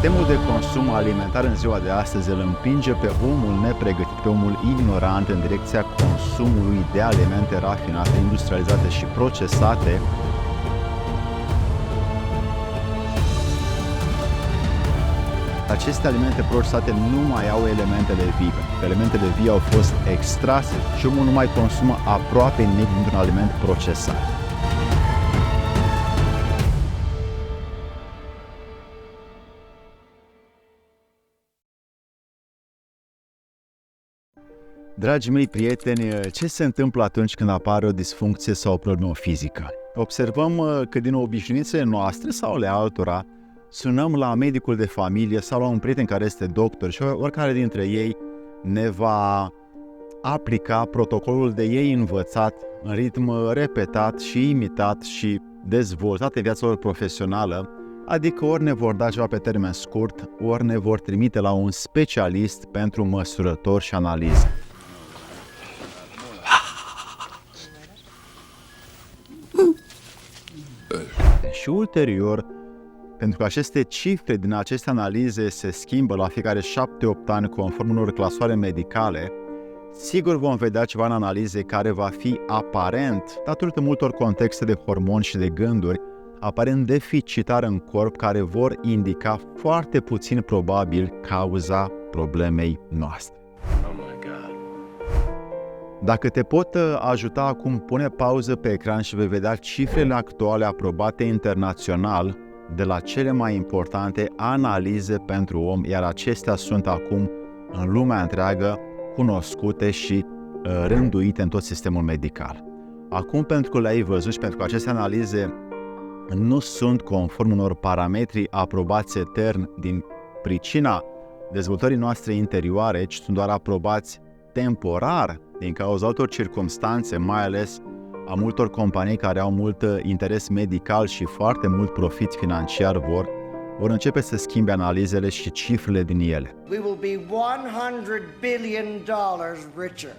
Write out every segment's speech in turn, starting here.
Sistemul de consum alimentar în ziua de astăzi îl împinge pe omul nepregătit, pe omul ignorant în direcția consumului de alimente rafinate, industrializate și procesate. Aceste alimente procesate nu mai au elementele vii, pentru că elementele vii au fost extrase și omul nu mai consumă aproape nimic dintr-un aliment procesat. Dragii mei prieteni, ce se întâmplă atunci când apare o disfuncție sau o problemă fizică? Observăm că din obișnuințele noastre sau ale altora sunăm la medicul de familie sau la un prieten care este doctor și oricare dintre ei ne va aplica protocolul de ei învățat în ritm repetat și imitat și dezvoltat în viața lor profesională, adică ori ne vor da ceva pe termen scurt, ori ne vor trimite la un specialist pentru măsurători și analize. Și ulterior, pentru că aceste cifre din aceste analize se schimbă la fiecare 7-8 ani conform unor clasoare medicale, sigur vom vedea ceva în analize care va fi aparent, datorită multor contexte de hormoni și de gânduri, aparent deficitar în corp, care vor indica foarte puțin probabil cauza problemei noastre. Dacă te pot ajuta acum, pune pauză pe ecran și vei vedea cifrele actuale aprobate internațional de la cele mai importante analize pentru om, iar acestea sunt acum în lumea întreagă cunoscute și rânduite în tot sistemul medical. Acum, pentru că le-ai văzut și pentru că aceste analize nu sunt conform unor parametri aprobați etern din pricina dezvoltării noastre interioare, ci sunt doar aprobați temporar din cauza altor circumstanțe, mai ales a multor companii care au mult interes medical și foarte mult profit financiar, vor începe să schimbe analizele și cifrele din ele. We will be $100 billion richer.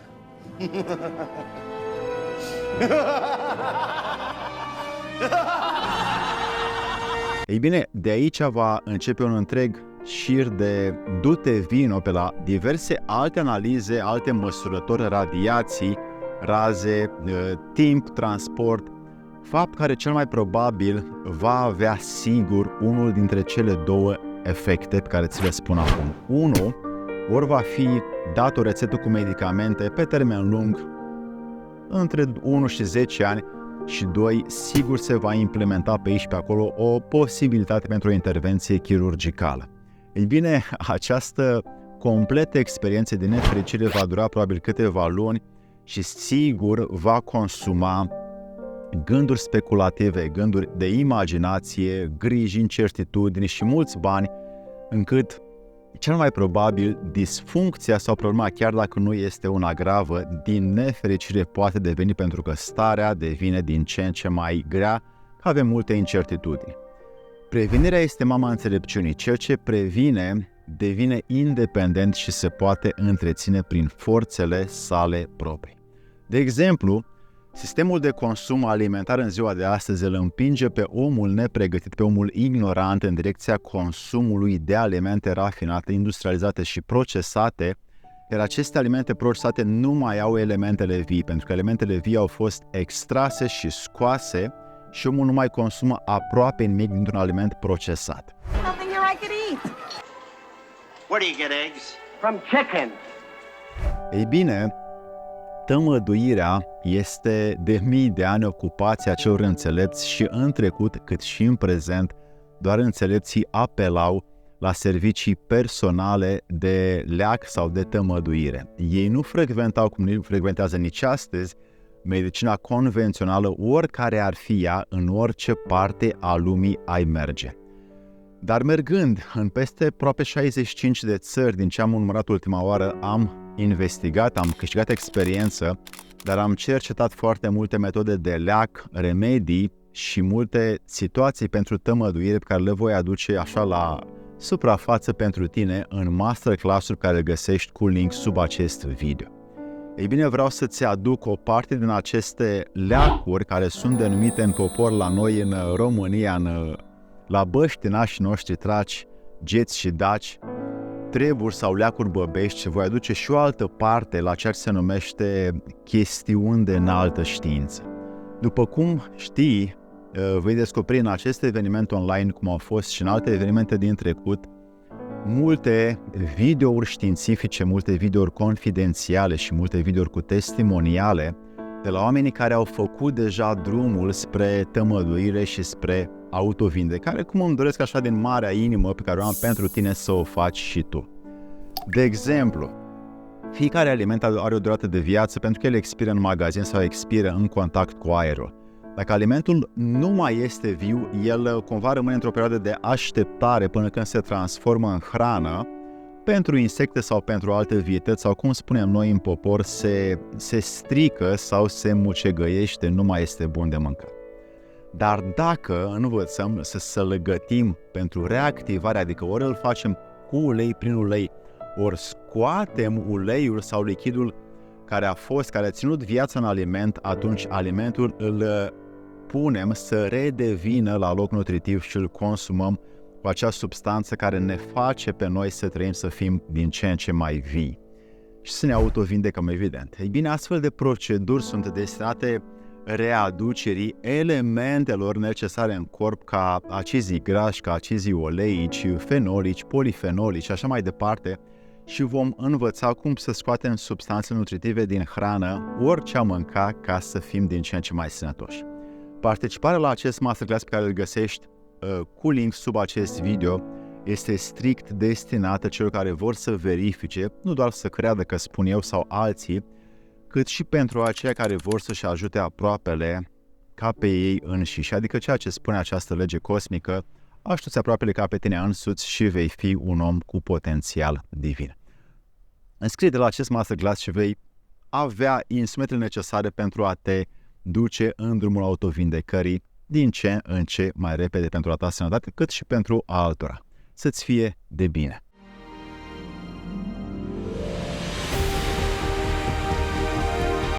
Ei bine, de aici va începe un întreg șir de du-te vino pe la diverse alte analize, alte măsurători, radiații, raze, timp, transport, fapt care cel mai probabil va avea sigur unul dintre cele două efecte pe care ți le spun acum. 1. Ori va fi dat o rețetă cu medicamente pe termen lung, între 1 și 10 ani, și 2. Sigur se va implementa pe aici pe acolo o posibilitate pentru o intervenție chirurgicală. Ei bine, această completă experiență de nefericire va dura probabil câteva luni și sigur va consuma gânduri speculative, gânduri de imaginație, griji, incertitudini și mulți bani, încât cel mai probabil disfuncția sau problema, chiar dacă nu este una gravă, din nefericire poate deveni, pentru că starea devine din ce în ce mai grea, că avem multe incertitudini. Prevenirea este mama înțelepciunii. Cel ce previne devine independent și se poate întreține prin forțele sale proprii. De exemplu, sistemul de consum alimentar în ziua de astăzi îl împinge pe omul nepregătit, pe omul ignorant în direcția consumului de alimente rafinate, industrializate și procesate, iar aceste alimente procesate nu mai au elementele vii, pentru că elementele vii au fost extrase și scoase și omul nu mai consumă aproape nimic dintr-un aliment procesat. Nothing here I could eat. Where do you get eggs? From chicken. Ei bine, tămăduirea este de mii de ani ocupația celor înțelepți și în trecut, cât și în prezent, doar înțelepții apelau la servicii personale de leac sau de tămăduire. Ei nu frecventau, cum nu frecventează nici astăzi, medicina convențională, oricare ar fi ea, în orice parte a lumii ai merge. Dar mergând în peste aproape 65 de țări, din ce am numărat ultima oară, am investigat, am câștigat experiență, dar am cercetat foarte multe metode de leac, remedii și multe situații pentru tămăduire pe care le voi aduce așa la suprafață pentru tine în masterclass-ul care îl găsești cu link sub acest video. Ei bine, vreau să-ți aduc o parte din aceste leacuri care sunt denumite în popor la noi în România, la băștinașii noștri traci, geți și daci, treburi sau leacuri băbești și voi aduce și o altă parte la ceea ce se numește chestiuni de înaltă știință. După cum știi, vei descoperi în acest eveniment online, cum au fost și în alte evenimente din trecut, multe videouri științifice, multe videouri confidențiale și multe videouri cu testimoniale de la oamenii care au făcut deja drumul spre tămăduire și spre autovindecare, cum îmi doresc așa din marea inimă pe care o am pentru tine să o faci și tu. De exemplu, fiecare aliment are o durată de viață pentru că el expiră în magazin sau expiră în contact cu aerul. Dacă alimentul nu mai este viu, el cumva rămâne într-o perioadă de așteptare până când se transformă în hrană pentru insecte sau pentru alte vietăți sau, cum spunem noi în popor, se strică sau se mucegăiește, nu mai este bun de mâncat. Dar dacă învățăm să-l gătim pentru reactivare, adică ori îl facem cu ulei prin ulei, ori scoatem uleiul sau lichidul care a ținut viața în aliment, atunci alimentul îl punem să redevină la loc nutritiv și îl consumăm cu acea substanță care ne face pe noi să trăim, să fim din ce în ce mai vii și să ne autovindecăm, evident. Ei bine, astfel de proceduri sunt destinate readucerii elementelor necesare în corp, ca acizii grași, ca acizii oleici, fenolici, polifenolici și așa mai departe, și vom învăța cum să scoatem substanțe nutritive din hrană, orice am mâncat, ca să fim din ce în ce mai sănătoși. Participarea la acest masterclass pe care îl găsești cu link sub acest video este strict destinată celor care vor să verifice, nu doar să creadă că spun eu sau alții, cât și pentru aceia care vor să-și ajute aproapele ca pe ei înșiși, adică ceea ce spune această lege cosmică: ajută-ți aproapele ca pe tine însuți și vei fi un om cu potențial divin. Înscrie-te la acest masterclass și vei avea instrumentele necesare pentru a te duce în drumul autovindecării din ce în ce mai repede pentru a ta sănătate, cât și pentru altora. Să-ți fie de bine!